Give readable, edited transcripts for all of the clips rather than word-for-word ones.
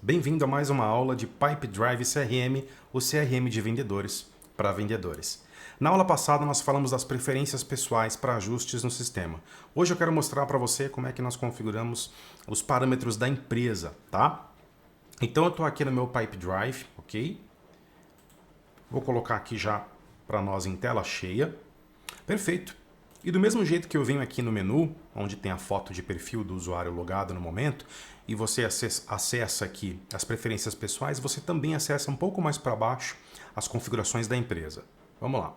Bem-vindo a mais uma aula de Pipedrive CRM, o CRM de vendedores para vendedores. Na aula passada nós falamos das preferências pessoais para ajustes no sistema. Hoje eu quero mostrar para você como é que nós configuramos os parâmetros da empresa, tá? Então eu estou aqui no meu Pipedrive, ok? Vou colocar aqui já para nós em tela cheia. Perfeito. E do mesmo jeito que eu venho aqui no menu, onde tem a foto de perfil do usuário logado no momento, e você acessa aqui as preferências pessoais, você também acessa um pouco mais para baixo as configurações da empresa. Vamos lá.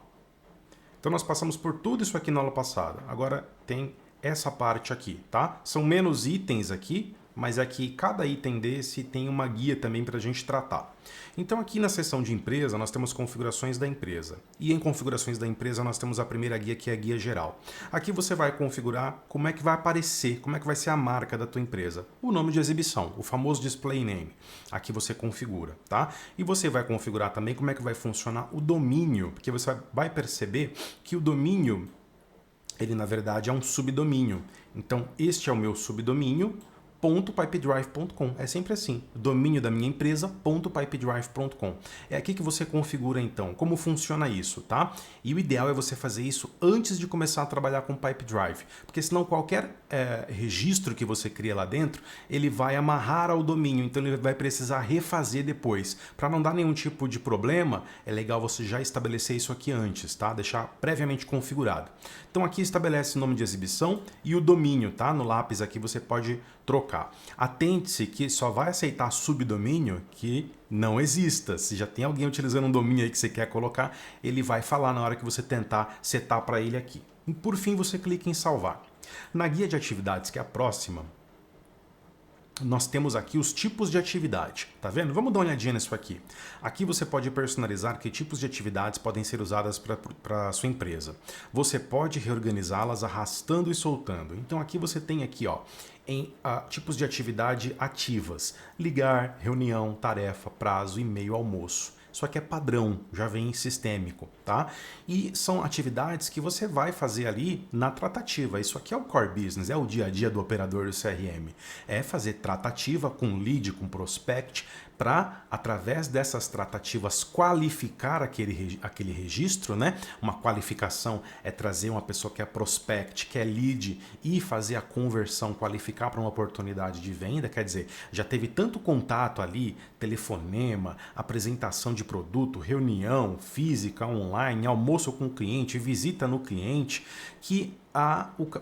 Então nós passamos por tudo isso aqui na aula passada. Agora tem essa parte aqui, tá? São menos itens aqui, mas aqui cada item desse tem uma guia também para a gente tratar. Então aqui na seção de empresa nós temos configurações da empresa. E em configurações da empresa nós temos a primeira guia, que é a guia geral. Aqui você vai configurar como é que vai aparecer, como é que vai ser a marca da tua empresa. O nome de exibição, o famoso display name. Aqui você configura, tá? E você vai configurar também como é que vai funcionar o domínio, porque você vai perceber que o domínio, ele na verdade é um subdomínio. Então este é o meu subdomínio, .pipedrive.com. É sempre assim, domínio da minha empresa, .pipedrive.com. É aqui que você configura então como funciona isso, tá? E o ideal é você fazer isso antes de começar a trabalhar com Pipedrive, porque senão qualquer registro que você cria lá dentro, ele vai amarrar ao domínio, então ele vai precisar refazer depois. Para não dar nenhum tipo de problema, é legal você já estabelecer isso aqui antes, tá? Deixar previamente configurado. Então aqui estabelece o nome de exibição e o domínio, tá? No lápis aqui você pode trocar. Atente-se que só vai aceitar subdomínio que não exista. Se já tem alguém utilizando um domínio aí que você quer colocar, ele vai falar na hora que você tentar setar para ele aqui. E por fim, você clica em salvar. Na guia de atividades, que é a próxima, nós temos aqui os tipos de atividade, tá vendo? Vamos dar uma olhadinha nisso aqui. Aqui você pode personalizar que tipos de atividades podem ser usadas para a sua empresa. Você pode reorganizá-las arrastando e soltando. Então aqui você tem aqui, ó, tipos de atividade ativas: ligar, reunião, tarefa, prazo, e-mail, almoço. Isso aqui é padrão, já vem sistêmico, tá? E são atividades que você vai fazer ali na tratativa. Isso aqui é o core business, é o dia a dia do operador do CRM. É fazer tratativa com lead, com prospect, para, através dessas tratativas, qualificar aquele registro, né? Uma qualificação é trazer uma pessoa que é prospect, que é lead, e fazer a conversão, qualificar para uma oportunidade de venda. Quer dizer, já teve tanto contato ali, telefonema, apresentação de produto, reunião física, online, almoço com o cliente, visita no cliente, que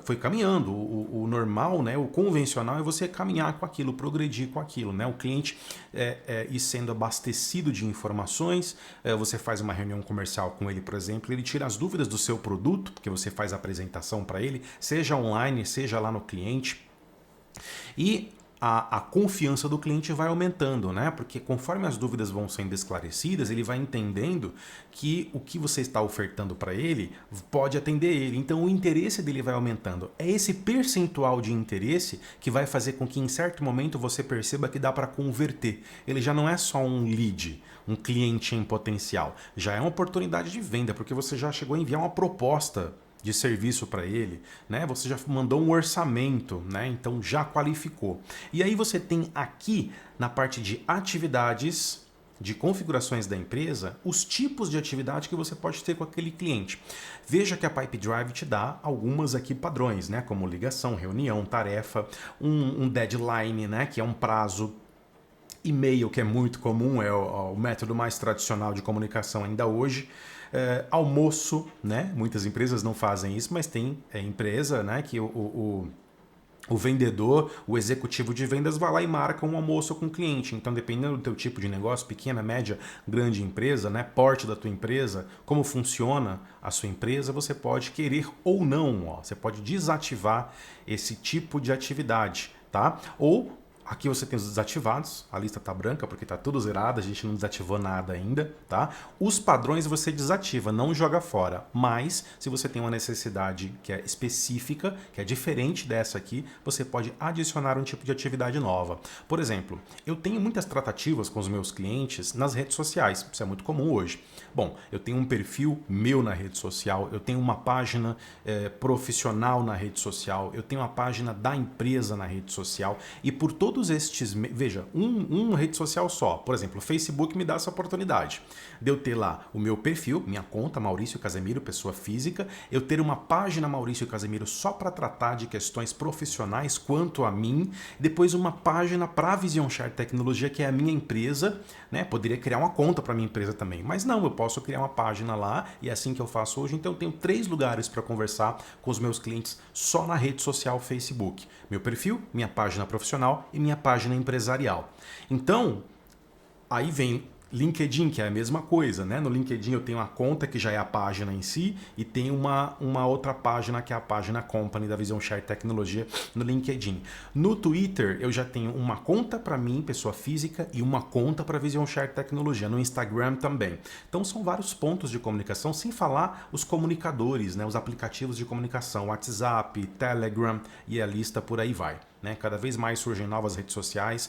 foi caminhando. O normal, né, o convencional é você caminhar com aquilo, progredir com aquilo, né? O cliente ir sendo abastecido de informações, você faz uma reunião comercial com ele, por exemplo, ele tira as dúvidas do seu produto, porque você faz a apresentação para ele, seja online, seja lá no cliente, e a confiança do cliente vai aumentando, né? Porque conforme as dúvidas vão sendo esclarecidas, ele vai entendendo que o que você está ofertando para ele pode atender ele. Então o interesse dele vai aumentando. É esse percentual de interesse que vai fazer com que em certo momento você perceba que dá para converter. Ele já não é só um lead, um cliente em potencial. Já é uma oportunidade de venda, porque você já chegou a enviar uma proposta de serviço para ele, né? Você já mandou um orçamento, né? Então já qualificou. E aí você tem aqui na parte de atividades, de configurações da empresa, os tipos de atividade que você pode ter com aquele cliente. Veja que a Pipedrive te dá algumas aqui padrões, né? Como ligação, reunião, tarefa, um deadline, né? Que é um prazo. E-mail, que é muito comum, é o método mais tradicional de comunicação ainda hoje. Almoço, né? Muitas empresas não fazem isso, mas tem empresa, né, que o vendedor, o executivo de vendas vai lá e marca um almoço com o cliente. Então, dependendo do teu tipo de negócio, pequena, média, grande empresa, né, porte da tua empresa, como funciona a sua empresa, você pode querer ou não, ó, você pode desativar esse tipo de atividade, tá? Ou aqui você tem os desativados, a lista está branca porque está tudo zerado, a gente não desativou nada ainda, tá? Os padrões você desativa, não joga fora, mas se você tem uma necessidade que é específica, que é diferente dessa aqui, você pode adicionar um tipo de atividade nova. Por exemplo, eu tenho muitas tratativas com os meus clientes nas redes sociais, isso é muito comum hoje. Bom, eu tenho um perfil meu na rede social, eu tenho uma página profissional na rede social, eu tenho uma página da empresa na rede social, e por todo todos estes, veja, uma rede social só, por exemplo, o Facebook me dá essa oportunidade de eu ter lá o meu perfil, minha conta Maurício Casemiro, pessoa física, eu ter uma página Maurício Casemiro só para tratar de questões profissionais quanto a mim, depois uma página para a Vision Share Tecnologia, que é a minha empresa, né? Poderia criar uma conta para minha empresa também, mas não, eu posso criar uma página lá e é assim que eu faço hoje, então eu tenho 3 lugares para conversar com os meus clientes só na rede social Facebook. Meu perfil, minha página profissional e minha página empresarial. Então, aí vem LinkedIn, que é a mesma coisa, né? No LinkedIn eu tenho a conta que já é a página em si e tem uma outra página que é a página Company da Vision Share Tecnologia no LinkedIn. No Twitter eu já tenho uma conta para mim, pessoa física, e uma conta para Vision Share Tecnologia. No Instagram também. Então são vários pontos de comunicação, sem falar os comunicadores, né? Os aplicativos de comunicação, WhatsApp, Telegram e a lista por aí vai. Né? Cada vez mais surgem novas redes sociais,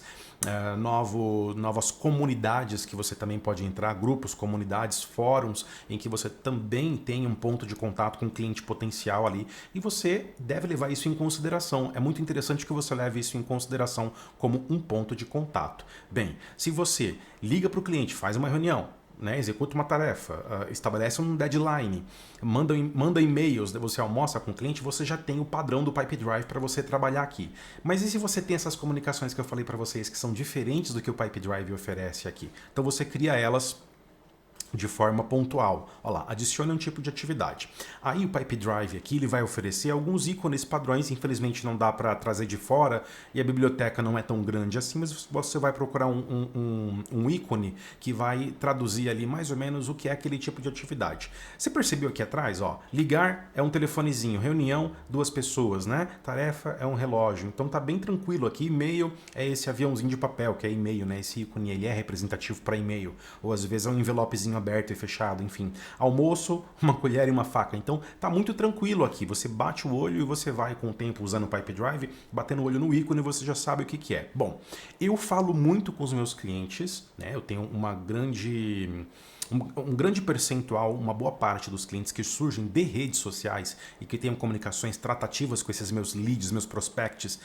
novas comunidades que você também pode entrar, grupos, comunidades, fóruns, em que você também tem um ponto de contato com um cliente potencial ali e você deve levar isso em consideração. É muito interessante que você leve isso em consideração como um ponto de contato. Bem, se você liga para o cliente, faz uma reunião, né, executa uma tarefa, estabelece um deadline, manda e-mails, você almoça com o cliente, você já tem o padrão do Pipe Drive para você trabalhar aqui. Mas e se você tem essas comunicações que eu falei para vocês que são diferentes do que o Pipe Drive oferece aqui? Então você cria elas de forma pontual. Olha lá, adicione um tipo de atividade. Aí o Pipe Drive aqui ele vai oferecer alguns ícones padrões, infelizmente não dá para trazer de fora e a biblioteca não é tão grande assim, mas você vai procurar um ícone que vai traduzir ali mais ou menos o que é aquele tipo de atividade. Você percebeu aqui atrás, ó, ligar é um telefonezinho, reunião, 2 pessoas, né? Tarefa é um relógio. Então tá bem tranquilo aqui, e-mail é esse aviãozinho de papel, que é e-mail, né? Esse ícone ele é representativo para e-mail, ou às vezes é um envelopezinho aberto e fechado, enfim. Almoço, uma colher e uma faca. Então tá muito tranquilo aqui. Você bate o olho e você vai com o tempo usando o Pipe Drive, batendo o olho no ícone e você já sabe o que que é. Bom, eu falo muito com os meus clientes, né? Eu tenho um grande percentual, uma boa parte dos clientes que surgem de redes sociais e que tenham comunicações tratativas com esses meus leads, meus prospects,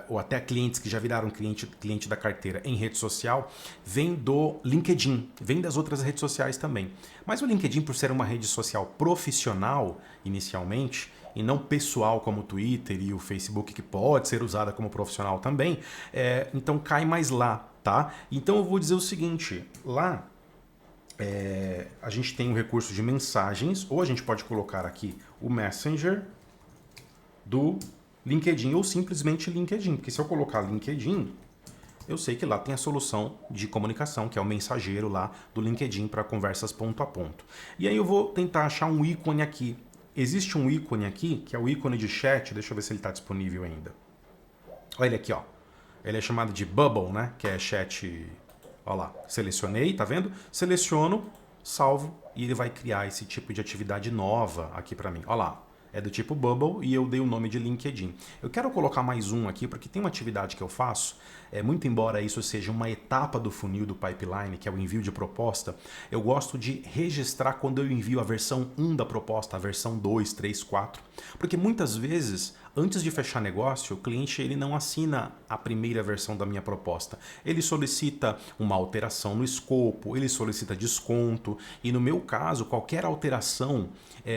ou até clientes que já viraram cliente da carteira em rede social, vem do LinkedIn, vem das outras redes sociais também. Mas o LinkedIn, por ser uma rede social profissional, inicialmente, e não pessoal como o Twitter e o Facebook, que pode ser usada como profissional também, então cai mais lá, tá? Então eu vou dizer o seguinte, lá a gente tem o recurso de mensagens, ou a gente pode colocar aqui o Messenger do LinkedIn, ou simplesmente LinkedIn, porque se eu colocar LinkedIn, eu sei que lá tem a solução de comunicação, que é o mensageiro lá do LinkedIn para conversas ponto a ponto. E aí eu vou tentar achar um ícone aqui. Existe um ícone aqui, que é o ícone de chat, deixa eu ver se ele está disponível ainda. Olha ele aqui, ó. Ele é chamado de Bubble, né? Que é chat. Olha lá, selecionei, tá vendo? Seleciono, salvo e ele vai criar esse tipo de atividade nova aqui para mim. Olha lá, é do tipo Bubble e eu dei o nome de LinkedIn. Eu quero colocar mais um aqui porque tem uma atividade que eu faço, muito embora isso seja uma etapa do funil do pipeline, que é o envio de proposta, eu gosto de registrar quando eu envio a versão 1 da proposta, a versão 2, 3, 4, porque muitas vezes, antes de fechar negócio, o cliente ele não assina a primeira versão da minha proposta. Ele solicita uma alteração no escopo, ele solicita desconto e no meu caso, qualquer alteração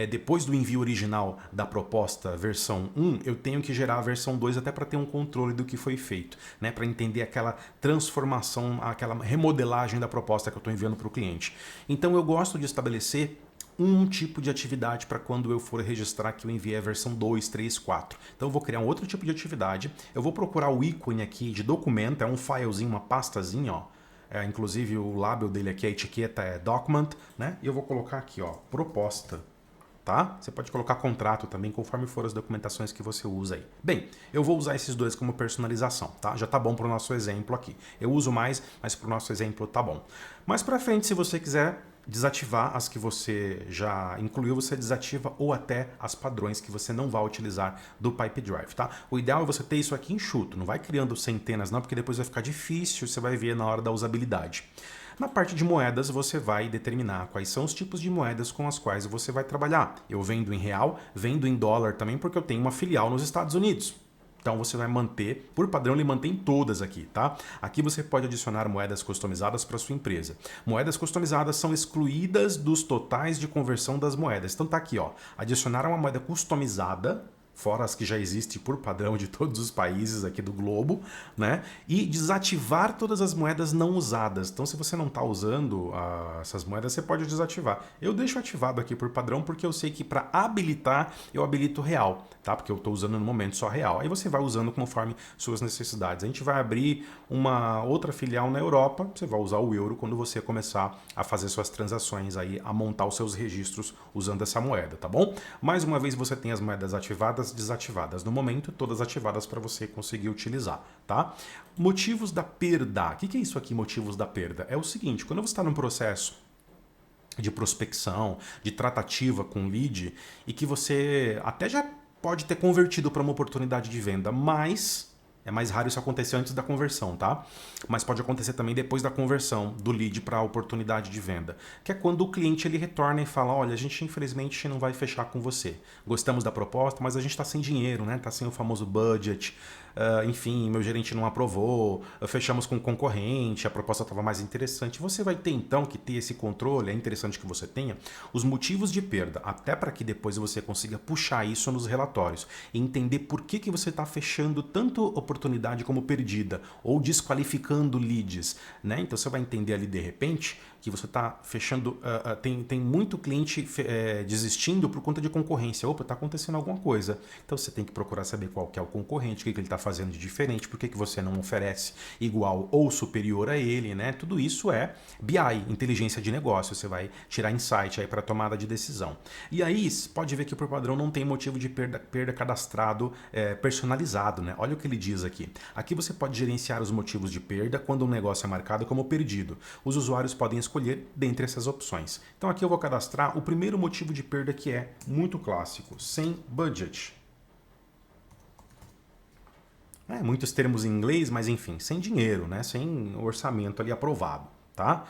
depois do envio original da proposta versão 1, eu tenho que gerar a versão 2 até para ter um controle do que foi feito, né? Para entender aquela transformação, aquela remodelagem da proposta que eu estou enviando para o cliente. Então eu gosto de estabelecer um tipo de atividade para quando eu for registrar que eu enviei a versão 2, 3, 4. Então eu vou criar um outro tipo de atividade, eu vou procurar o ícone aqui de documento, é um filezinho, uma pastazinha, ó. Inclusive o label dele aqui, a etiqueta é document, né? E eu vou colocar aqui, ó, proposta. Tá? Você pode colocar contrato também, conforme for as documentações que você usa aí. Bem, eu vou usar esses dois como personalização, tá? Já tá bom para o nosso exemplo aqui. Eu uso mais, mas para o nosso exemplo tá bom. Mais para frente, se você quiser desativar as que você já incluiu, você desativa ou até as padrões que você não vai utilizar do Pipe Drive, tá? O ideal é você ter isso aqui enxuto, não vai criando centenas não, porque depois vai ficar difícil, você vai ver na hora da usabilidade. Na parte de moedas, você vai determinar quais são os tipos de moedas com as quais você vai trabalhar. Eu vendo em real, vendo em dólar também, porque eu tenho uma filial nos Estados Unidos. Então você vai manter, por padrão ele mantém todas aqui, tá? Aqui você pode adicionar moedas customizadas para sua empresa. Moedas customizadas são excluídas dos totais de conversão das moedas. Então tá aqui, ó, adicionar uma moeda customizada, fora as que já existem por padrão de todos os países aqui do globo, né? E desativar todas as moedas não usadas. Então, se você não está usando essas moedas, você pode desativar. Eu deixo ativado aqui por padrão porque eu sei que para habilitar, eu habilito real, tá? Porque eu estou usando no momento só real. Aí você vai usando conforme suas necessidades. A gente vai abrir uma outra filial na Europa, você vai usar o euro quando você começar a fazer suas transações aí, a montar os seus registros usando essa moeda, tá bom? Mais uma vez você tem as moedas ativadas, desativadas. No momento, todas ativadas para você conseguir utilizar, tá? Motivos da perda. O que é isso aqui, motivos da perda? É o seguinte, quando você está num processo de prospecção, de tratativa com lead, e que você até já pode ter convertido para uma oportunidade de venda, mas é mais raro isso acontecer antes da conversão, tá? Mas pode acontecer também depois da conversão do lead para a oportunidade de venda, que é quando o cliente ele retorna e fala, olha, a gente infelizmente não vai fechar com você. Gostamos da proposta, mas a gente está sem dinheiro, né? Está sem o famoso budget. Enfim, meu gerente não aprovou, fechamos com um concorrente, a proposta estava mais interessante. Você vai ter então que ter esse controle, é interessante que você tenha os motivos de perda, até para que depois você consiga puxar isso nos relatórios e entender por que você está fechando tanto oportunidade como perdida ou desqualificando leads, né? Então você vai entender ali de repente que você está fechando, tem muito cliente desistindo por conta de concorrência. Opa, está acontecendo alguma coisa. Então você tem que procurar saber qual que é o concorrente, o que ele está fazendo de diferente, por que você não oferece igual ou superior a ele, né? Tudo isso é BI, inteligência de negócio. Você vai tirar insight aí para tomada de decisão. E aí, você pode ver que por padrão não tem motivo de perda cadastrado personalizado, né? Olha o que ele diz aqui. Aqui você pode gerenciar os motivos de perda quando um negócio é marcado como perdido. Os usuários podem escolher dentre essas opções. Então aqui eu vou cadastrar o primeiro motivo de perda, que é muito clássico, sem budget. Muitos termos em inglês, mas enfim, sem dinheiro, né? Sem orçamento ali aprovado, tá?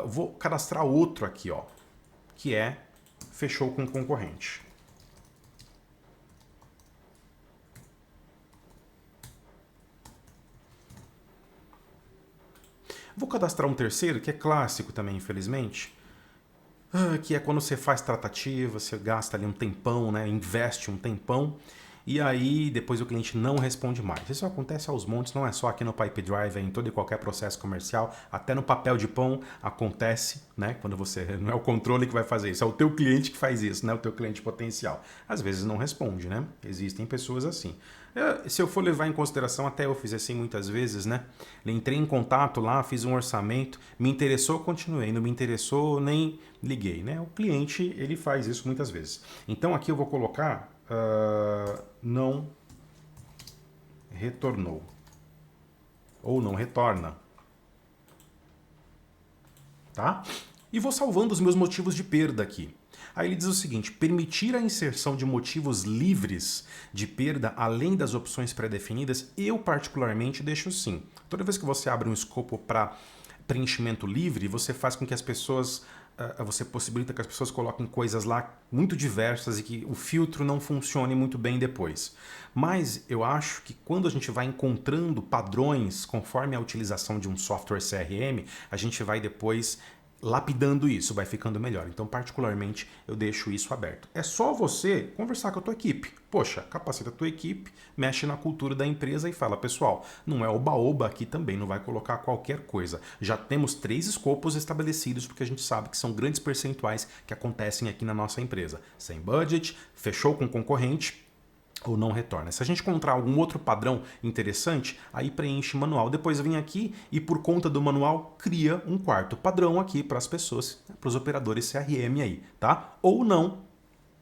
Vou cadastrar outro aqui, ó, que é fechou com concorrente. Vou cadastrar um terceiro, que é clássico também, infelizmente, que é quando você faz tratativa, você gasta ali um tempão, né? Investe um tempão, e aí depois o cliente não responde mais. Isso acontece aos montes, não é só aqui no Pipedrive, é em todo e qualquer processo comercial, até no papel de pão acontece, né? Quando você não é o controle que vai fazer isso, é o teu cliente que faz isso, né? O teu cliente potencial. Às vezes não responde, né? Existem pessoas assim. Se eu for levar em consideração, até eu fiz assim muitas vezes, né? Entrei em contato lá, fiz um orçamento, me interessou, continuei, não me interessou, nem liguei, né? O cliente, ele faz isso muitas vezes. Então aqui eu vou colocar não retornou ou não retorna, tá? E vou salvando os meus motivos de perda aqui. Aí ele diz o seguinte, permitir a inserção de motivos livres de perda além das opções pré-definidas, eu particularmente deixo sim. Toda vez que você abre um escopo para preenchimento livre, você faz com que as pessoas, você possibilita que as pessoas coloquem coisas lá muito diversas e que o filtro não funcione muito bem depois. Mas eu acho que quando a gente vai encontrando padrões conforme a utilização de um software CRM, a gente vai depois lapidando isso, vai ficando melhor. Então, particularmente, eu deixo isso aberto. É só você conversar com a tua equipe. Poxa, capacita a tua equipe, mexe na cultura da empresa e fala, pessoal, não é oba-oba aqui também, não vai colocar qualquer coisa. Já temos 3 escopos estabelecidos, porque a gente sabe que são grandes percentuais que acontecem aqui na nossa empresa. Sem budget, fechou com concorrente, ou não retorna. Se a gente encontrar algum outro padrão interessante, aí preenche manual. Depois vem aqui e por conta do manual cria um quarto padrão aqui para as pessoas, para os operadores CRM aí, tá? Ou não,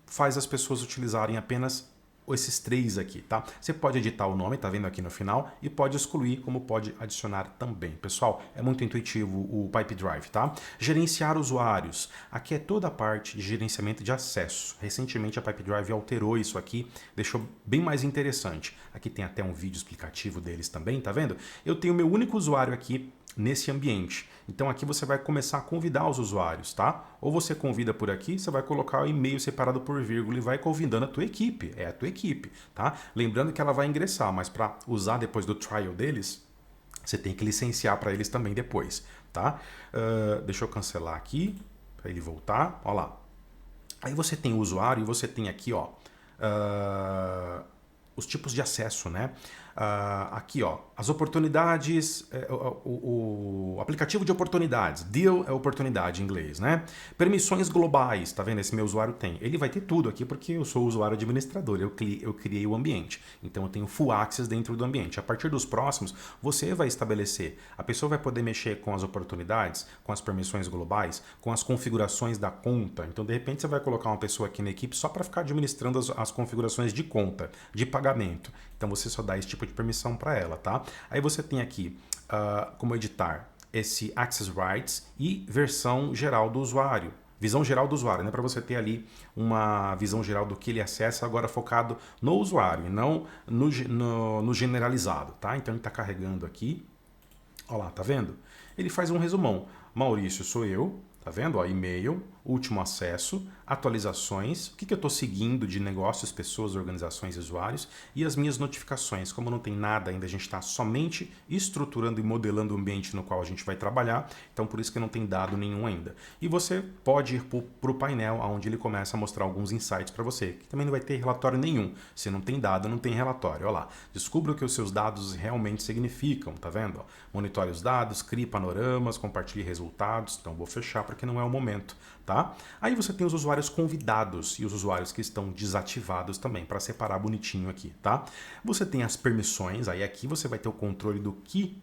faz as pessoas utilizarem apenas esses 3 aqui, tá? Você pode editar o nome, tá vendo aqui no final, e pode excluir, como pode adicionar também. Pessoal, é muito intuitivo o Pipedrive, tá? Gerenciar usuários. Aqui é toda a parte de gerenciamento de acesso. Recentemente a Pipedrive alterou isso aqui, deixou bem mais interessante. Aqui tem até um vídeo explicativo deles também, tá vendo? Eu tenho meu único usuário aqui nesse ambiente. Então aqui você vai começar a convidar os usuários, tá? Ou você convida por aqui, você vai colocar o e-mail separado por vírgula e vai convidando a tua equipe, é a tua equipe, tá? Lembrando que ela vai ingressar, mas para usar depois do trial deles, você tem que licenciar para eles também depois, tá? Deixa eu cancelar aqui, para ele voltar, ó lá. Aí você tem o usuário e você tem aqui, ó, os tipos de acesso, né? Aqui, ó, as oportunidades, o aplicativo de oportunidades, deal é oportunidade em inglês, né? Permissões globais, tá vendo? Esse meu usuário tem. Ele vai ter tudo aqui porque eu sou o usuário administrador, eu criei o ambiente. Então eu tenho full access dentro do ambiente. A partir dos próximos, você vai estabelecer. A pessoa vai poder mexer com as oportunidades, com as permissões globais, com as configurações da conta. Então, de repente, você vai colocar uma pessoa aqui na equipe só para ficar administrando as configurações de conta, de pagamento. Então você só dá esse tipo de permissão para ela, tá? Aí você tem aqui como editar esse Access Rights e versão geral do usuário. Visão geral do usuário, né? Para você ter ali uma visão geral do que ele acessa, agora focado no usuário e não no generalizado, tá? Então ele está carregando aqui. Olha lá, tá vendo? Ele faz um resumão. Maurício sou eu, tá vendo? Ó, e-mail, último acesso, atualizações, o que eu estou seguindo de negócios, pessoas, organizações e usuários e as minhas notificações. Como não tem nada ainda, a gente está somente estruturando e modelando o ambiente no qual a gente vai trabalhar, então por isso que não tem dado nenhum ainda. E você pode ir para o painel, onde ele começa a mostrar alguns insights para você, que também não vai ter relatório nenhum. Se não tem dado, não tem relatório. Olha lá, descubra o que os seus dados realmente significam, tá vendo? Ó, monitore os dados, crie panoramas, compartilhe resultados, então vou fechar porque não é o momento, tá? Aí você tem os usuários convidados e os usuários que estão desativados também, para separar bonitinho aqui, tá? Você tem as permissões, aí aqui você vai ter o controle do que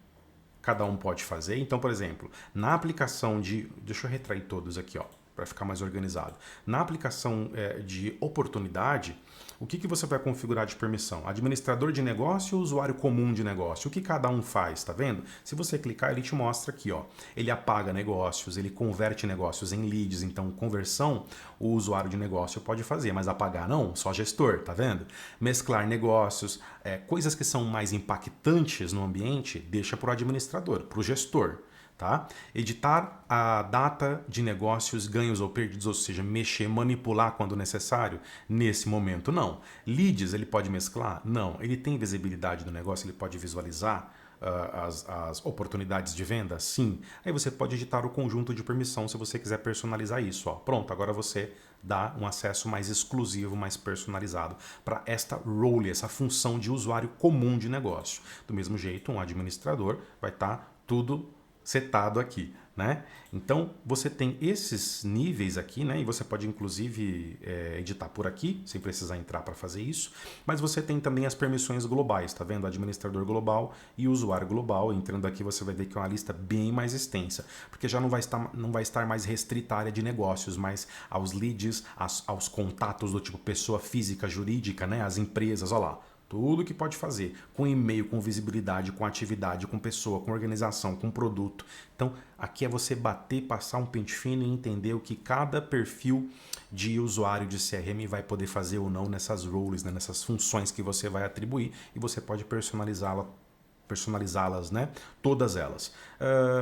cada um pode fazer. Então, por exemplo, na aplicação de... Deixa eu retrair todos aqui, ó, para ficar mais organizado. Na aplicação de oportunidade, o que você vai configurar de permissão? Administrador de negócio ou usuário comum de negócio? O que cada um faz, tá vendo? Se você clicar, ele te mostra aqui, ó. Ele apaga negócios, ele converte negócios em leads, então conversão o usuário de negócio pode fazer, mas apagar não, só gestor, tá vendo? Mesclar negócios, coisas que são mais impactantes no ambiente, deixa para o administrador, para o gestor. Tá? Editar a data de negócios, ganhos ou perdidos, ou seja, mexer, manipular quando necessário, nesse momento não. Leads, ele pode mesclar? Não. Ele tem visibilidade do negócio, ele pode visualizar as oportunidades de venda? Sim. Aí você pode editar o conjunto de permissão se você quiser personalizar isso. Ó. Pronto, agora você dá um acesso mais exclusivo, mais personalizado para esta role, essa função de usuário comum de negócio. Do mesmo jeito, um administrador vai estar tudo setado aqui, né? Então você tem esses níveis aqui, né? E você pode inclusive editar por aqui, sem precisar entrar para fazer isso. Mas você tem também as permissões globais, tá vendo? Administrador global e usuário global. Entrando aqui você vai ver que é uma lista bem mais extensa, porque já não vai estar mais restrita à área de negócios, mas aos leads, aos contatos do tipo pessoa física, jurídica, né? As empresas, olha lá. Tudo que pode fazer, com e-mail, com visibilidade, com atividade, com pessoa, com organização, com produto. Então, aqui é você bater, passar um pente fino e entender o que cada perfil de usuário de CRM vai poder fazer ou não nessas roles, né, nessas funções que você vai atribuir, e você pode personalizá-las, né? Todas elas.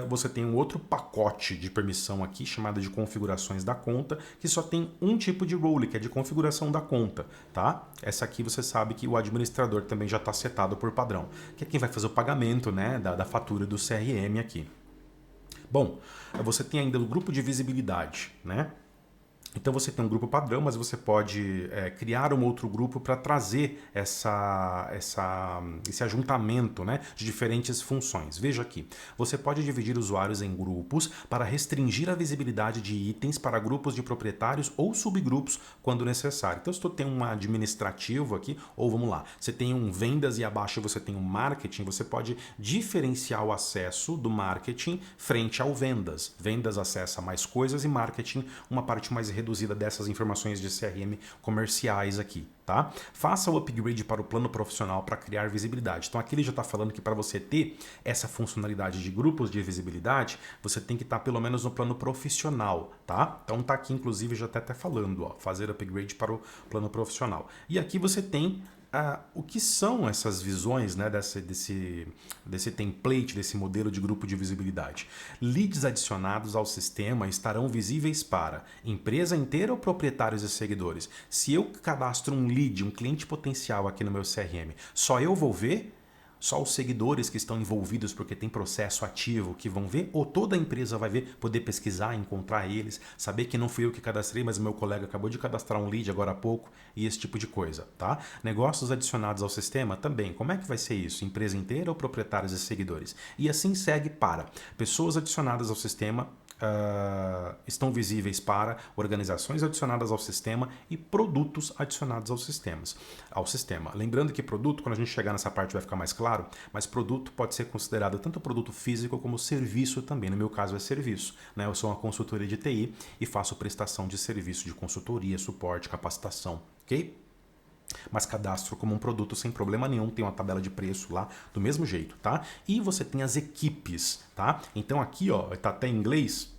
Você tem um outro pacote de permissão aqui, chamado de configurações da conta, que só tem um tipo de role, que é de configuração da conta, tá? Essa aqui você sabe que o administrador também já está setado por padrão, que é quem vai fazer o pagamento, né, da fatura do CRM aqui. Bom, você tem ainda o grupo de visibilidade, né? Então você tem um grupo padrão, mas você pode criar um outro grupo para trazer esse ajuntamento, né, de diferentes funções. Veja aqui, você pode dividir usuários em grupos para restringir a visibilidade de itens para grupos de proprietários ou subgrupos quando necessário. Então se tu tem um administrativo aqui, ou vamos lá, você tem um vendas e abaixo você tem um marketing, você pode diferenciar o acesso do marketing frente ao vendas. Vendas acessa mais coisas e marketing uma parte mais reduzida dessas informações de CRM comerciais aqui, tá? Faça o upgrade para o plano profissional para criar visibilidade. Então aqui ele já está falando que para você ter essa funcionalidade de grupos de visibilidade, você tem que estar pelo menos no plano profissional, tá? Então tá aqui inclusive já está até falando, ó, fazer upgrade para o plano profissional. E aqui você tem O que são essas visões, né, desse template, desse modelo de grupo de visibilidade? Leads adicionados ao sistema estarão visíveis para empresa inteira ou proprietários e seguidores? Se eu cadastro um lead, um cliente potencial aqui no meu CRM, só eu vou ver? Só os seguidores que estão envolvidos porque tem processo ativo que vão ver? Ou toda a empresa vai ver, poder pesquisar, encontrar eles, saber que não fui eu que cadastrei, mas meu colega acabou de cadastrar um lead agora há pouco e esse tipo de coisa, tá? Negócios adicionados ao sistema também. Como é que vai ser isso? Empresa inteira ou proprietários e seguidores? E assim segue para pessoas adicionadas ao sistema, estão visíveis para organizações adicionadas ao sistema e produtos adicionados ao sistema. Lembrando que produto, quando a gente chegar nessa parte vai ficar mais claro, mas produto pode ser considerado tanto produto físico como serviço também. No meu caso é serviço, né? Eu sou uma consultoria de TI e faço prestação de serviço de consultoria, suporte, capacitação, ok? Mas cadastro como um produto sem problema nenhum, tem uma tabela de preço lá do mesmo jeito, tá? E você tem as equipes, tá? Então aqui, ó, tá até em inglês,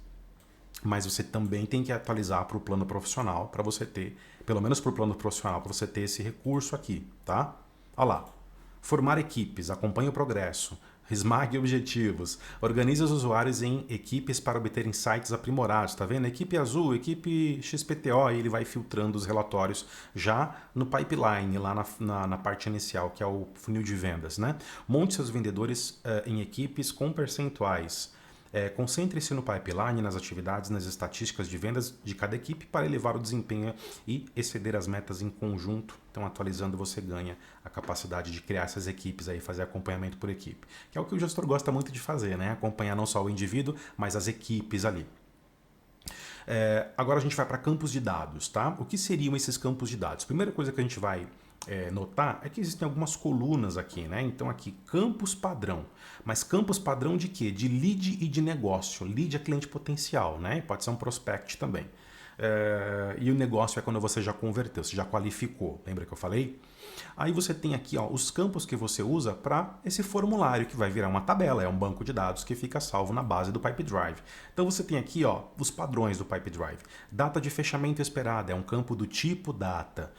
mas você também tem que atualizar para o plano profissional para você ter, pelo menos para o plano profissional, para você ter esse recurso aqui, tá? Olha lá. Formar equipes, acompanhe o progresso, esmague objetivos, organize os usuários em equipes para obter insights aprimorados, tá vendo? Equipe azul, equipe XPTO, e ele vai filtrando os relatórios já no pipeline, lá na parte inicial, que é o funil de vendas, né? Monte seus vendedores em equipes com percentuais. Concentre-se no pipeline, nas atividades, nas estatísticas de vendas de cada equipe para elevar o desempenho e exceder as metas em conjunto. Então, atualizando, você ganha a capacidade de criar essas equipes aí, fazer acompanhamento por equipe, que é o que o gestor gosta muito de fazer, né? Acompanhar não só o indivíduo, mas as equipes ali. Agora a gente vai para campos de dados, tá? O que seriam esses campos de dados? Primeira coisa que a gente vai notar é que existem algumas colunas aqui, né? Então aqui, campos padrão. Mas campos padrão de quê? De lead e de negócio. Lead é cliente potencial, né? Pode ser um prospect também. E o negócio é quando você já converteu, você já qualificou. Lembra que eu falei? Aí você tem aqui, ó, os campos que você usa para esse formulário que vai virar uma tabela, é um banco de dados que fica salvo na base do Pipedrive. Então você tem aqui, ó, os padrões do Pipedrive. Data de fechamento esperada é um campo do tipo data.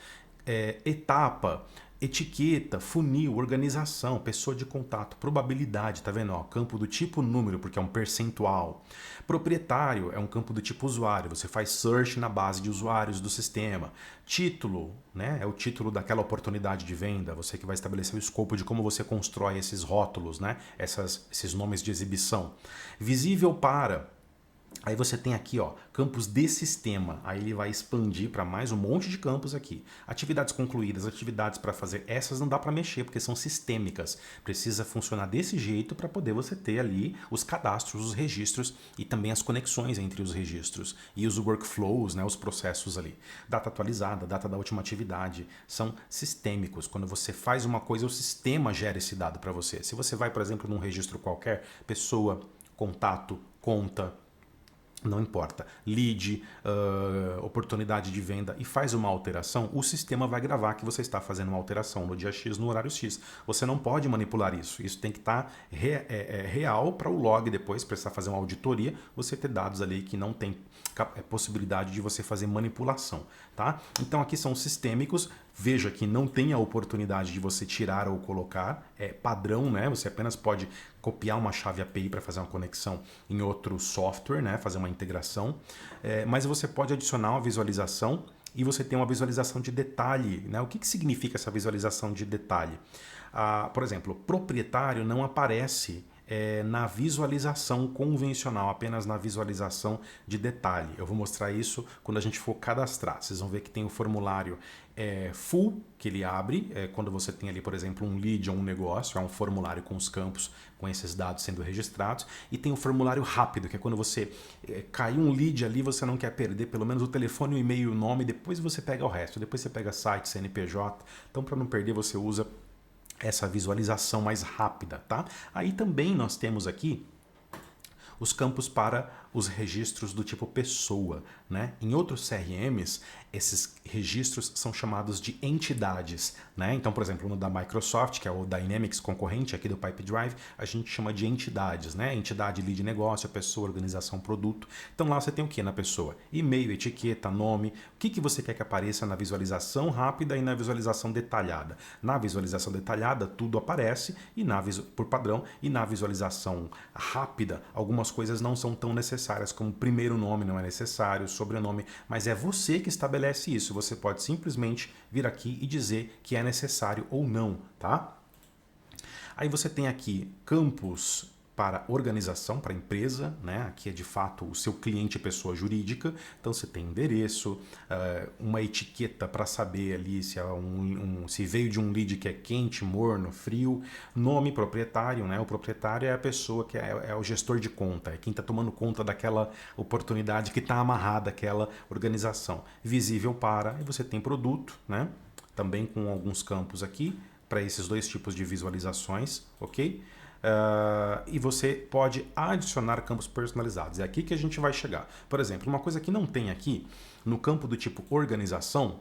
Etapa, etiqueta, funil, organização, pessoa de contato, probabilidade, tá vendo? Ó, campo do tipo número, porque é um percentual. Proprietário é um campo do tipo usuário, você faz search na base de usuários do sistema. Título, né? É o título daquela oportunidade de venda, você que vai estabelecer o escopo de como você constrói esses rótulos, né? Esses nomes de exibição. Visível para... Aí você tem aqui, ó, campos de sistema. Aí ele vai expandir para mais um monte de campos aqui. Atividades concluídas, atividades para fazer. Essas não dá para mexer porque são sistêmicas. Precisa funcionar desse jeito para poder você ter ali os cadastros, os registros e também as conexões entre os registros e os workflows, né, os processos ali. Data atualizada, data da última atividade, são sistêmicos. Quando você faz uma coisa, o sistema gera esse dado para você. Se você vai, por exemplo, num registro qualquer, pessoa, contato, conta, não importa, lead, oportunidade de venda e faz uma alteração, o sistema vai gravar que você está fazendo uma alteração no dia X, no horário X. Você não pode manipular isso. Isso tem que estar real para o log depois, precisar fazer uma auditoria, você ter dados ali que não tem possibilidade de você fazer manipulação, tá? Então aqui são sistêmicos. Veja que não tem a oportunidade de você tirar ou colocar, é padrão, né? Você apenas pode copiar uma chave API para fazer uma conexão em outro software, né? Fazer uma integração, mas você pode adicionar uma visualização e você tem uma visualização de detalhe, né? O que significa essa visualização de detalhe? Por exemplo, proprietário não aparece na visualização convencional, apenas na visualização de detalhe. Eu vou mostrar isso quando a gente for cadastrar. Vocês vão ver que tem o formulário full, que ele abre, quando você tem ali, por exemplo, um lead ou um negócio, é um formulário com os campos, com esses dados sendo registrados, e tem o formulário rápido, que é quando você caiu um lead ali, você não quer perder pelo menos o telefone, o e-mail e o nome, depois você pega o resto, depois você pega site, CNPJ, então para não perder você usa essa visualização mais rápida, tá? Aí também nós temos aqui os campos para os registros do tipo pessoa, né? Em outros CRMs, esses registros são chamados de entidades, né? Então, por exemplo, no da Microsoft, que é o Dynamics concorrente aqui do Pipedrive, a gente chama de entidades, né? Entidade ali de negócio, pessoa, organização, produto. Então lá você tem o que na pessoa? E-mail, etiqueta, nome. O que você quer que apareça na visualização rápida e na visualização detalhada? Na visualização detalhada, tudo aparece e por padrão, e na visualização rápida, algumas coisas não são tão necessárias, como primeiro nome não é necessário, sobrenome, mas é você que estabelece isso. Você pode simplesmente vir aqui e dizer que é necessário ou não, tá? Aí você tem aqui campos para organização, para empresa, né? Aqui é de fato o seu cliente pessoa jurídica, então você tem endereço, uma etiqueta para saber ali se, se veio de um lead que é quente, morno, frio, nome proprietário, né? O proprietário é a pessoa que é o gestor de conta, é quem está tomando conta daquela oportunidade que está amarrada àquela organização. Visível para, e você tem produto, né? Também com alguns campos aqui, para esses dois tipos de visualizações, ok? E você pode adicionar campos personalizados. É aqui que a gente vai chegar. Por exemplo, uma coisa que não tem aqui, no campo do tipo organização,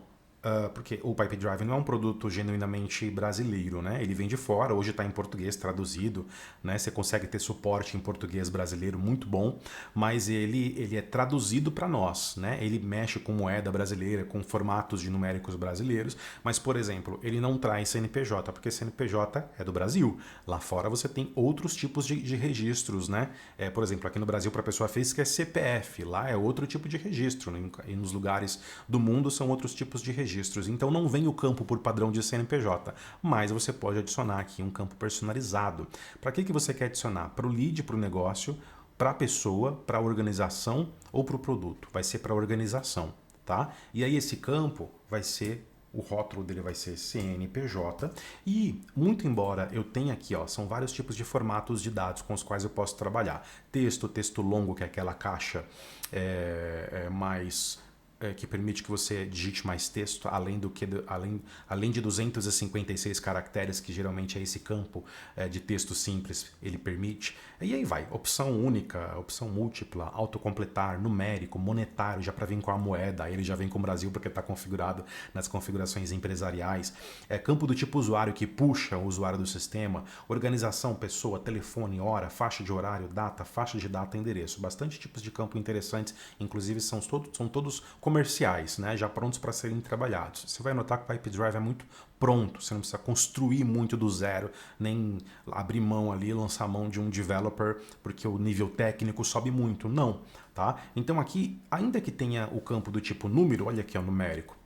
porque o Pipedrive não é um produto genuinamente brasileiro, né? Ele vem de fora, hoje está em português traduzido, né? Você consegue ter suporte em português brasileiro muito bom, mas ele é traduzido para nós, né? Ele mexe com moeda brasileira, com formatos de numéricos brasileiros, mas, por exemplo, ele não traz CNPJ, porque CNPJ é do Brasil. Lá fora você tem outros tipos de registros, né? Por exemplo, aqui no Brasil, para pessoa física é CPF, lá é outro tipo de registro, né? E nos lugares do mundo são outros tipos de registros. Então não vem o campo por padrão de CNPJ, mas você pode adicionar aqui um campo personalizado. Para que você quer adicionar? Para o lead, para o negócio, para a pessoa, para a organização ou para o produto? Vai ser para a organização, tá? E aí esse campo vai ser, o rótulo dele vai ser CNPJ e, muito embora eu tenha aqui, ó, são vários tipos de formatos de dados com os quais eu posso trabalhar. Texto longo, que é aquela caixa mais... que permite que você digite mais texto, além de 256 caracteres, que geralmente é esse campo de texto simples, ele permite. E aí vai, opção única, opção múltipla, autocompletar, numérico, monetário, já para vir com a moeda, ele já vem com o Brasil porque está configurado nas configurações empresariais. Campo do tipo usuário, que puxa o usuário do sistema, organização, pessoa, telefone, hora, faixa de horário, data, faixa de data, endereço. Bastante tipos de campo interessantes, inclusive são todos comerciais, né, já prontos para serem trabalhados. Você vai notar que o Pipedrive é muito pronto, você não precisa construir muito do zero, nem abrir mão ali, lançar mão de um developer, porque o nível técnico sobe muito, não, tá? Então aqui, ainda que tenha o campo do tipo número, olha aqui, ó, numérico,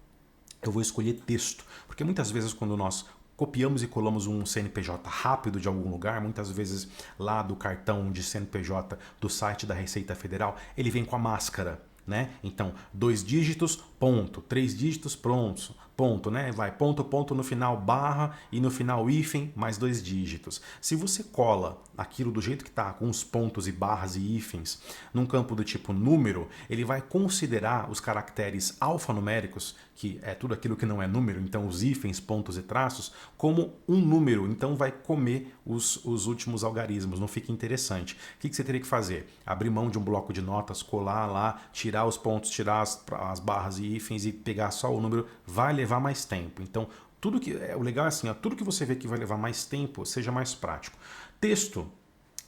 eu vou escolher texto, porque muitas vezes quando nós copiamos e colamos um CNPJ rápido de algum lugar, muitas vezes lá do cartão de CNPJ do site da Receita Federal, ele vem com a máscara, né? Então, 2 dígitos, ponto, 3 dígitos, ponto, né? Vai ponto no final, barra, e no final hífen, mais 2 dígitos. Se você cola aquilo do jeito que está, com os pontos e barras e hífens, num campo do tipo número, ele vai considerar os caracteres alfanuméricos, que é tudo aquilo que não é número, então os hífens, pontos e traços, como um número, então vai comer os últimos algarismos, não fica interessante. O que você teria que fazer? Abrir mão de um bloco de notas, colar lá, tirar os pontos, tirar as barras e hífens e pegar só o número, vai levar mais tempo. Então, o legal é assim, ó, tudo que você vê que vai levar mais tempo, seja mais prático. Texto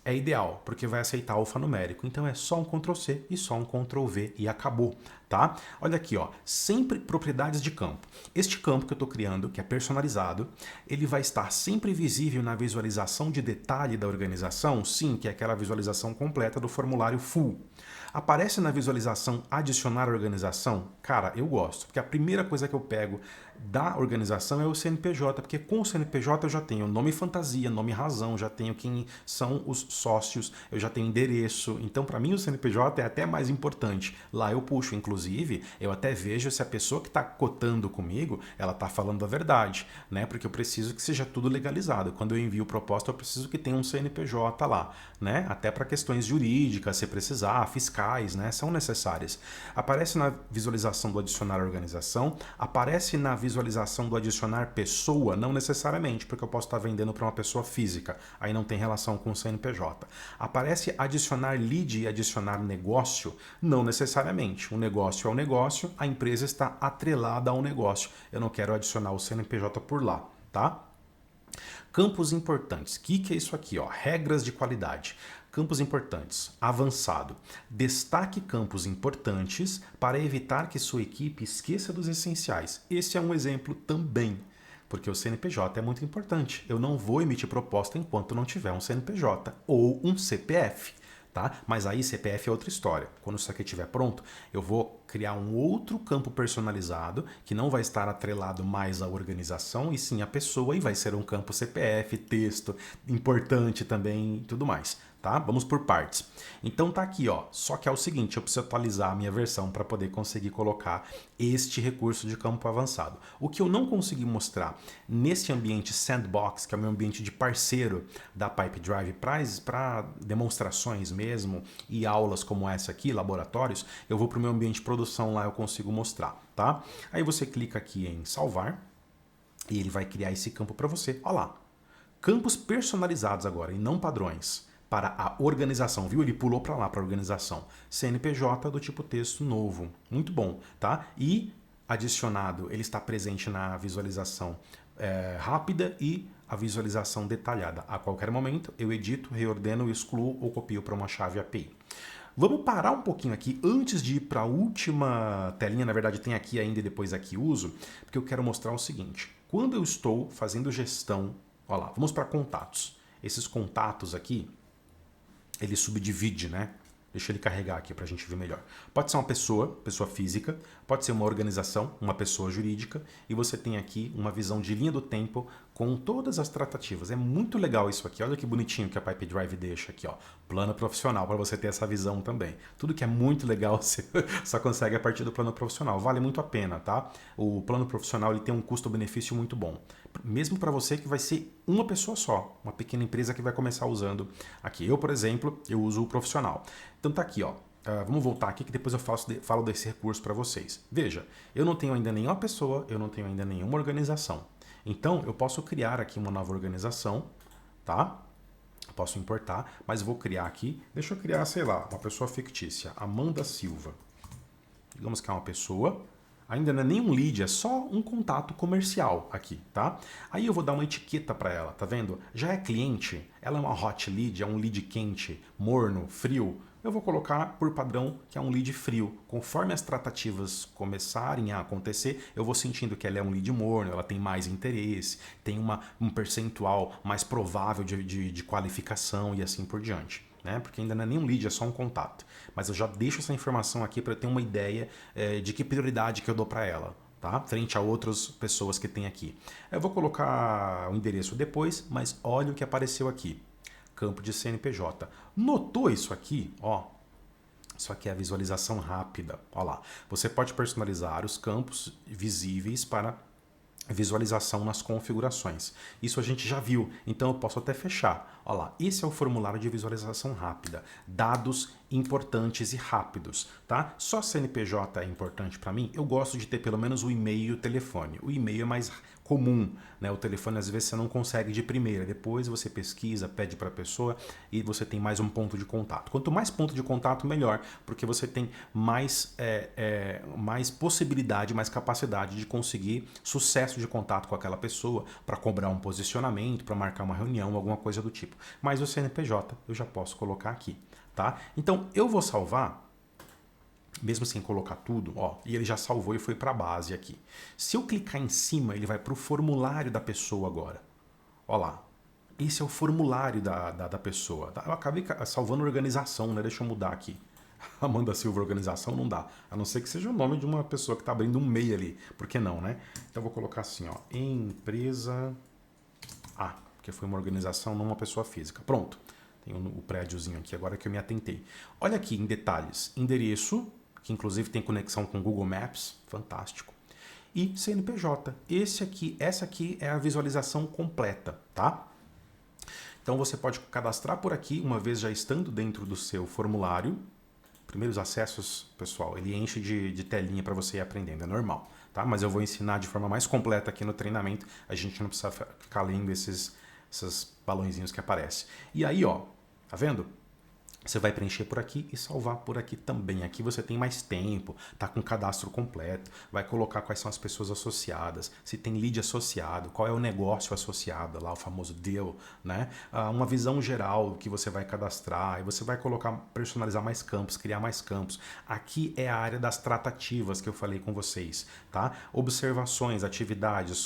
é ideal, porque vai aceitar alfanumérico. Então é só um Ctrl+C e só um Ctrl+V e acabou, tá? Olha aqui, ó, sempre propriedades de campo. Este campo que eu estou criando, que é personalizado, ele vai estar sempre visível na visualização de detalhe da organização? Sim, que é aquela visualização completa do formulário full. Aparece na visualização adicionar organização? Cara, eu gosto, porque a primeira coisa que eu pego da organização é o CNPJ, porque com o CNPJ eu já tenho nome fantasia, nome razão, já tenho quem são os sócios, eu já tenho endereço, então para mim o CNPJ é até mais importante. Lá eu puxo, inclusive, eu até vejo se a pessoa que está cotando comigo, ela está falando a verdade, né? Porque eu preciso que seja tudo legalizado. Quando eu envio proposta, eu preciso que tenha um CNPJ lá, né? Até para questões jurídicas, se precisar, fiscais, né? São necessárias. Aparece na visualização do adicionar organização, aparece na visualização do adicionar pessoa, não necessariamente, porque eu posso estar vendendo para uma pessoa física, aí não tem relação com o CNPJ. CNPJ. Aparece adicionar lead e adicionar negócio? Não necessariamente. O negócio é o negócio, a empresa está atrelada ao negócio. Eu não quero adicionar o CNPJ por lá, tá? Campos importantes. O que é isso aqui? Ó? Regras de qualidade. Campos importantes. Avançado. Destaque campos importantes para evitar que sua equipe esqueça dos essenciais. Esse é um exemplo também, porque o CNPJ é muito importante. Eu não vou emitir proposta enquanto não tiver um CNPJ ou um CPF. Tá? Mas aí CPF é outra história. Quando isso aqui estiver pronto, eu vou criar um outro campo personalizado que não vai estar atrelado mais à organização e sim à pessoa e vai ser um campo CPF, texto, importante também e tudo mais. Tá? Vamos por partes. Então tá aqui, ó. Só que é o seguinte, eu preciso atualizar a minha versão para poder conseguir colocar este recurso de campo avançado. O que eu não consegui mostrar nesse ambiente sandbox, que é o meu ambiente de parceiro da Pipedrive para demonstrações mesmo e aulas como essa aqui, laboratórios, eu vou para o meu ambiente de produção lá, eu consigo mostrar, tá? Aí você clica aqui em salvar e ele vai criar esse campo para você. Olha lá, campos personalizados agora e não padrões para a organização, viu? Ele pulou para lá, para a organização. CNPJ do tipo texto novo. Muito bom, tá? E adicionado, ele está presente na visualização rápida e a visualização detalhada. A qualquer momento, eu edito, reordeno, excluo ou copio para uma chave API. Vamos parar um pouquinho aqui antes de ir para a última telinha. Na verdade, tem aqui ainda e depois aqui uso, porque eu quero mostrar o seguinte. Quando eu estou fazendo gestão, olha lá, vamos para contatos. Esses contatos aqui, ele subdivide, né? Deixa ele carregar aqui para a gente ver melhor. Pode ser uma pessoa física, pode ser uma organização, uma pessoa jurídica, e você tem aqui uma visão de linha do tempo com todas as tratativas. É muito legal isso aqui. Olha que bonitinho que a Pipedrive deixa aqui, ó. Plano profissional, para você ter essa visão também. Tudo que é muito legal você só consegue a partir do plano profissional. Vale muito a pena, tá? O plano profissional ele tem um custo-benefício muito bom. Mesmo para você que vai ser uma pessoa só, uma pequena empresa que vai começar usando aqui. Eu, por exemplo, eu uso o profissional. Então tá aqui, ó. Vamos voltar aqui que depois eu falo desse recurso para vocês. Veja, eu não tenho ainda nenhuma pessoa, eu não tenho ainda nenhuma organização. Então, eu posso criar aqui uma nova organização, tá? Posso importar, mas vou criar aqui. Deixa eu criar, sei lá, uma pessoa fictícia. Amanda Silva. Digamos que é uma pessoa. Ainda não é nem um lead, é só um contato comercial aqui, tá? Aí eu vou dar uma etiqueta para ela, tá vendo? Já é cliente, ela é uma hot lead, é um lead quente, morno, frio. Eu vou colocar por padrão que é um lead frio. Conforme as tratativas começarem a acontecer, eu vou sentindo que ela é um lead morno, ela tem mais interesse, tem um percentual mais provável de qualificação e assim por diante. Né? Porque ainda não é nem um lead, é só um contato. Mas eu já deixo essa informação aqui para eu ter uma ideia de que prioridade que eu dou para ela, tá? Frente a outras pessoas que tem aqui. Eu vou colocar o endereço depois, mas olha o que apareceu aqui. Campo de CNPJ. Notou isso aqui? Ó, isso aqui é a visualização rápida. Ó lá. Você pode personalizar os campos visíveis para visualização nas configurações. Isso a gente já viu, então eu posso até fechar. Olha lá, esse é o formulário de visualização rápida. Dados importantes e rápidos, tá? Só CNPJ é importante para mim. Eu gosto de ter pelo menos o e-mail e o telefone. O e-mail é mais comum, né? O telefone às vezes você não consegue de primeira. Depois você pesquisa, pede para a pessoa e você tem mais um ponto de contato. Quanto mais ponto de contato, melhor, porque você tem mais possibilidade, mais capacidade de conseguir sucesso de contato com aquela pessoa para cobrar um posicionamento, para marcar uma reunião, alguma coisa do tipo. Mas o CNPJ eu já posso colocar aqui, tá? Então eu vou salvar, mesmo sem colocar tudo, ó, e ele já salvou e foi para a base aqui. Se eu clicar em cima, ele vai para o formulário da pessoa agora. Ó lá. Esse é o formulário da pessoa. Eu acabei salvando organização, né? Deixa eu mudar aqui. Amanda Silva Organização não dá. A não ser que seja o nome de uma pessoa que está abrindo um MEI ali. Por que não, né? Então eu vou colocar assim, ó. Empresa A, porque foi uma organização, não uma pessoa física. Pronto. Tem o prédiozinho aqui, agora que eu me atentei. Olha aqui em detalhes. Endereço, que inclusive tem conexão com Google Maps. Fantástico. E CNPJ. Essa aqui é a visualização completa, tá? Então você pode cadastrar por aqui, uma vez já estando dentro do seu formulário. Primeiros acessos, pessoal, ele enche de telinha para você ir aprendendo, é normal, tá? Mas eu vou ensinar de forma mais completa aqui no treinamento, a gente não precisa ficar lendo esses balõezinhos que aparecem. E aí, ó, Tá vendo? Você vai preencher por aqui e salvar por aqui também. Aqui você tem mais tempo, tá com o cadastro completo, vai colocar quais são as pessoas associadas, se tem lead associado, qual é o negócio associado lá, o famoso deal, né? Uma visão geral que você vai cadastrar e você vai colocar, personalizar mais campos, criar mais campos. Aqui é a área das tratativas que eu falei com vocês, tá? Observações, atividades,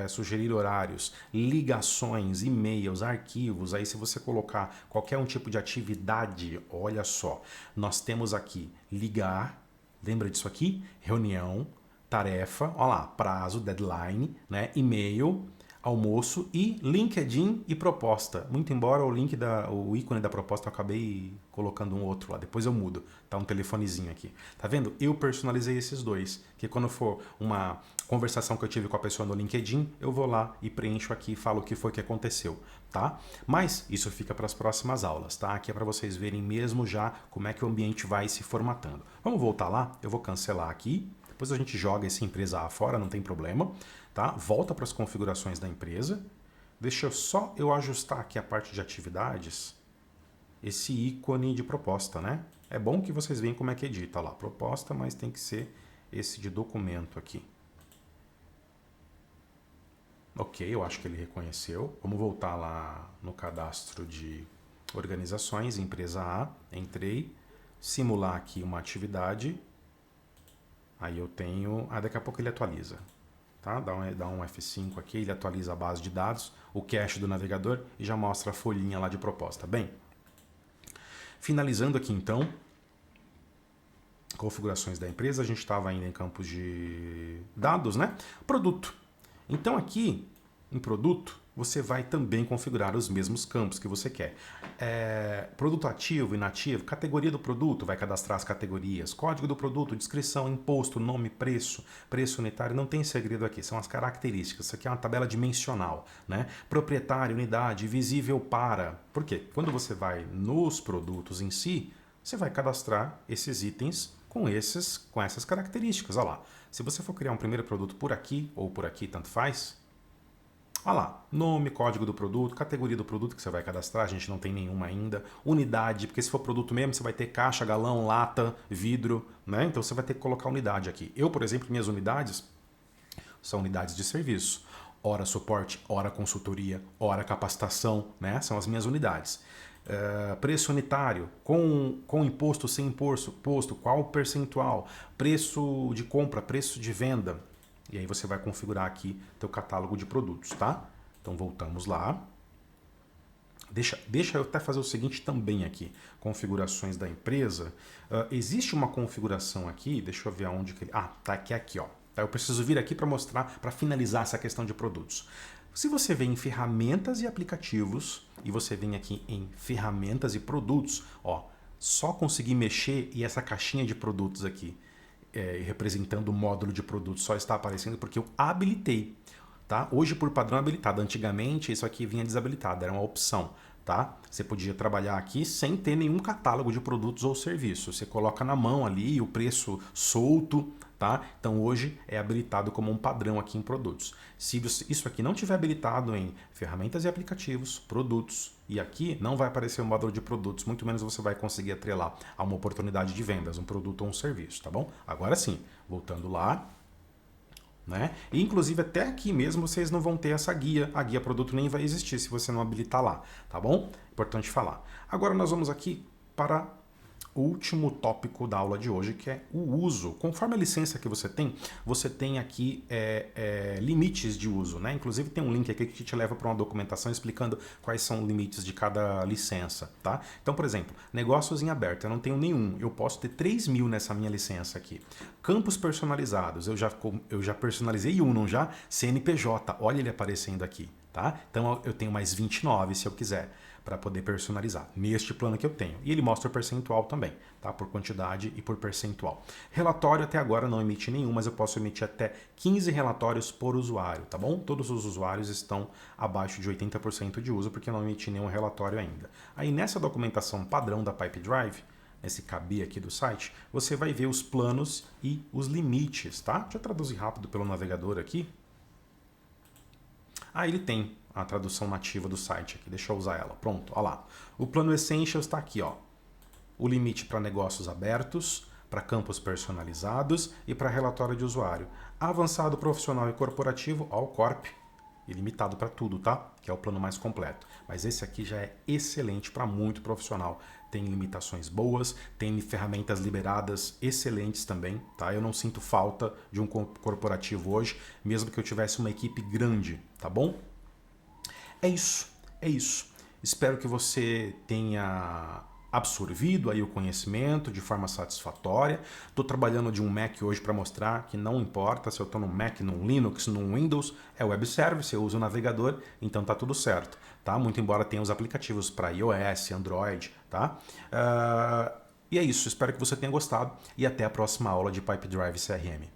sugerir horários, ligações, e-mails, arquivos. Aí se você colocar qualquer um tipo de atividade, olha só, nós temos aqui ligar, lembra disso aqui? Reunião, tarefa, olha lá, prazo, deadline, né? E-mail, almoço e LinkedIn e proposta. Muito embora o ícone da proposta eu acabei colocando um outro lá, depois eu mudo, tá um telefonezinho aqui. Tá vendo? Eu personalizei esses dois, que quando for uma conversação que eu tive com a pessoa no LinkedIn, eu vou lá e preencho aqui e falo o que foi que aconteceu, tá? Mas isso fica para as próximas aulas, tá? Aqui é para vocês verem mesmo já como é que o ambiente vai se formatando. Vamos voltar lá? Eu vou cancelar aqui, depois a gente joga essa empresa fora, não tem problema, tá? Volta para as configurações da empresa. Deixa eu ajustar aqui a parte de atividades, esse ícone de proposta, né? É bom que vocês veem como é que edita lá, proposta, mas tem que ser esse de documento aqui. Ok, eu acho que ele reconheceu. Vamos voltar lá no cadastro de organizações, empresa A, entrei, simular aqui uma atividade, aí eu tenho, daqui a pouco ele atualiza, tá? Dá um F5 aqui, ele atualiza a base de dados, o cache do navegador e já mostra a folhinha lá de proposta. Bem, finalizando aqui então, configurações da empresa, a gente estava ainda em campos de dados, né? Produto. Então aqui, em produto, você vai também configurar os mesmos campos que você quer. Produto ativo, inativo, categoria do produto, vai cadastrar as categorias, código do produto, descrição, imposto, nome, preço, preço unitário, não tem segredo aqui, são as características. Isso aqui é uma tabela dimensional, né? Proprietário, unidade, visível para. Por quê? Quando você vai nos produtos em si, você vai cadastrar esses itens com essas características. Olha lá, se você for criar um primeiro produto por aqui ou por aqui, tanto faz. Olha lá, nome, código do produto, categoria do produto que você vai cadastrar, a gente não tem nenhuma ainda. Unidade, porque se for produto mesmo, você vai ter caixa, galão, lata, vidro, né? Então você vai ter que colocar unidade aqui. Eu, por exemplo, minhas unidades são unidades de serviço. Hora suporte, hora consultoria, hora capacitação, né? São as minhas unidades. Preço unitário, com imposto, sem imposto, qual o percentual, preço de compra, preço de venda. E aí você vai configurar aqui teu catálogo de produtos, tá? Então voltamos lá. Deixa eu até fazer o seguinte também aqui, configurações da empresa. Existe uma configuração aqui, deixa eu ver aonde que ele... tá aqui, ó. Eu preciso vir aqui para mostrar, para finalizar essa questão de produtos. Se você vem em ferramentas e aplicativos e você vem aqui em ferramentas e produtos, ó, só conseguir mexer e essa caixinha de produtos aqui, representando o módulo de produtos, só está aparecendo porque eu habilitei. Tá? Hoje por padrão habilitado, antigamente isso aqui vinha desabilitado, era uma opção. Tá? Você podia trabalhar aqui sem ter nenhum catálogo de produtos ou serviços. Você coloca na mão ali o preço solto, tá? Então hoje é habilitado como um padrão aqui em produtos. Se isso aqui não tiver habilitado em ferramentas e aplicativos, produtos, e aqui não vai aparecer o módulo de produtos, muito menos você vai conseguir atrelar a uma oportunidade de vendas, um produto ou um serviço, tá bom? Agora sim, voltando lá, né? E inclusive até aqui mesmo vocês não vão ter essa guia, a guia produto nem vai existir se você não habilitar lá, tá bom? Importante falar. Agora nós vamos aqui para o último tópico da aula de hoje, que é o uso. Conforme a licença que você tem aqui limites de uso, né? Inclusive tem um link aqui que te leva para uma documentação explicando quais são os limites de cada licença, tá? Então, por exemplo, negócios em aberto, eu não tenho nenhum, eu posso ter 3.000 nessa minha licença aqui. Campos personalizados, eu já personalizei um, não já? CNPJ, olha ele aparecendo aqui, tá? Então eu tenho mais 29 se eu quiser, para poder personalizar neste plano que eu tenho. E ele mostra o percentual também, tá? Por quantidade e por percentual. Relatório até agora não emite nenhum, mas eu posso emitir até 15 relatórios por usuário, tá bom? Todos os usuários estão abaixo de 80% de uso, porque eu não emiti nenhum relatório ainda. Aí nessa documentação padrão da Pipedrive, nesse KB aqui do site, você vai ver os planos e os limites, tá? Deixa eu traduzir rápido pelo navegador aqui. Ah, ele tem a tradução nativa do site aqui, deixa eu usar ela. Pronto, olha lá. O plano Essentials está aqui, ó. O limite para negócios abertos, para campos personalizados e para relatório de usuário. Avançado profissional e corporativo, ó, o Corp, ilimitado para tudo, tá? Que é o plano mais completo. Mas esse aqui já é excelente para muito profissional. Tem limitações boas, tem ferramentas liberadas excelentes também, tá? Eu não sinto falta de um corporativo hoje, mesmo que eu tivesse uma equipe grande, tá bom? É isso, é isso. Espero que você tenha absorvido aí o conhecimento de forma satisfatória. Estou trabalhando de um Mac hoje para mostrar que não importa se eu estou num Mac, num Linux, num Windows, é web service, eu uso o navegador, então tá tudo certo, tá? Muito embora tenha os aplicativos para iOS, Android, tá? E é isso, espero que você tenha gostado e até a próxima aula de Pipe Drive CRM.